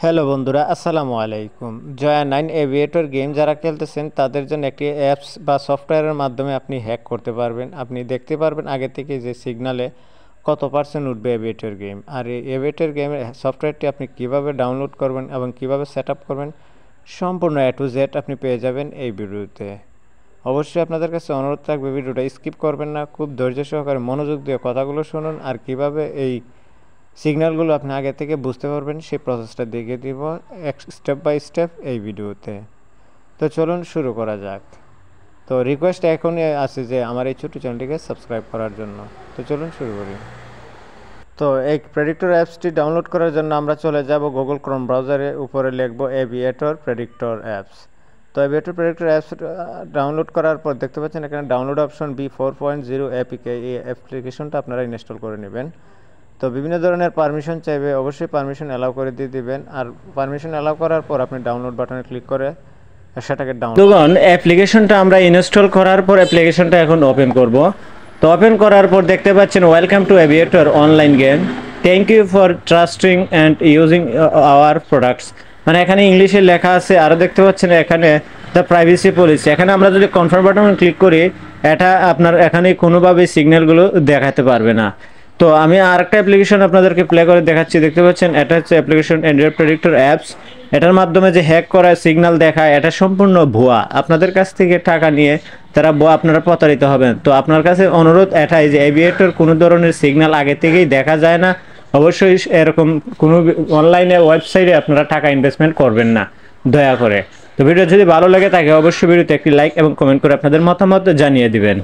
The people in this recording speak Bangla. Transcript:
হ্যালো বন্ধুরা, আসসালামু আলাইকুম। জয়া 9 এভিয়েটর গেম যারা খেলতেছেন তাদের জন্য একটি অ্যাপস বা সফটওয়্যারের মাধ্যমে আপনি হ্যাক করতে পারবেন। আপনি দেখতে পারবেন আগে থেকে যে সিগনালে কত পার্সেন্ট উঠবে এভিয়েটর গেম। আর এই এভিয়েটর গেমের সফটওয়্যারটি আপনি কিভাবে ডাউনলোড করবেন এবং কিভাবে সেট আপ করবেন সম্পূর্ণ A to Z আপনি পেয়ে যাবেন এই ভিডিওতে। অবশ্যই আপনাদের কাছে অনুরোধ থাকবে ভিডিওটা স্কিপ করবেন না, খুব ধৈর্য সহকারে মনোযোগ দিয়ে কথাগুলো শুনুন আর কিভাবে এই সিগন্যালগুলো আপনি আগে থেকে বুঝতে পারবেন সেই প্রসেসটা দেখিয়ে দিব এক স্টেপ বাই স্টেপ এই ভিডিওতে। তো চলুন শুরু করা যাক। তো রিকোয়েস্ট এখনই আছে যে আমার এই ছোটো চ্যানেলটিকে সাবস্ক্রাইব করার জন্য। তো চলুন শুরু করি। তো এই প্রেডিক্টর অ্যাপসটি ডাউনলোড করার জন্য আমরা চলে যাব গুগল ক্রোম ব্রাউজারে, উপরে লিখব এভিয়েটর প্রেডিক্টর অ্যাপস। তো এভিয়েটর প্রেডিক্টর অ্যাপস ডাউনলোড করার পর দেখতে পাচ্ছেন এখানে ডাউনলোড অপশন B4.0 APK, এই অ্যাপ্লিকেশনটা আপনারা ইনস্টল করে নেবেন। তো বিভিন্ন ধরনের পারমিশন চাইবে, অবশ্যই পারমিশন অ্যালাউ করে দিয়ে দিবেন। আর পারমিশন অ্যালাউ করার পর আপনি ডাউনলোড বাটনে ক্লিক করে সেটাকে বন্ধুগণ, অ্যাপ্লিকেশনটা আমরা ইনস্টল করার পর অ্যাপ্লিকেশনটা এখন ওপেন করব। তো ওপেন করার পর দেখতে পাচ্ছেন welcome to Aviator online game, thank you for trusting and using our products. মানে এখানে ইংলিশে লেখা আছে। আরও দেখতে পাচ্ছেন এখানে দ্য প্রাইভেসি পলিসি। এখানে আমরা যদি কনফার্ম বাটনে ক্লিক করি, এটা আপনার এখানে কোনোভাবেই সিগন্যালগুলো দেখাতে পারবে না। তো আমি আরেকটা অ্যাপ্লিকেশন আপনাদেরকে প্লে করে দেখাচ্ছি। দেখতে পাচ্ছেন এটা হচ্ছে অ্যাপ্লিকেশন অ্যান্ড্রয়েড প্রেডিক্টর অ্যাপস। এটার মাধ্যমে যে হ্যাক করা সিগন্যাল দেখায় এটা সম্পূর্ণ ভুয়া। আপনাদের কাছ থেকে টাকা নিয়ে তারা আপনারা প্রতারিত হবেন। তো আপনার কাছে অনুরোধ এটাই যে এভিয়েটর কোনো ধরনের সিগন্যাল আগে থেকেই দেখা যায় না। অবশ্যই এরকম কোনো অনলাইনে ওয়েবসাইটে আপনারা টাকা ইনভেস্টমেন্ট করবেন না দয়া করে। তো ভিডিও যদি ভালো লাগে থাকে অবশ্যই ভিডিওতে একটি লাইক এবং কমেন্ট করে আপনাদের মতামত জানিয়ে দিবেন।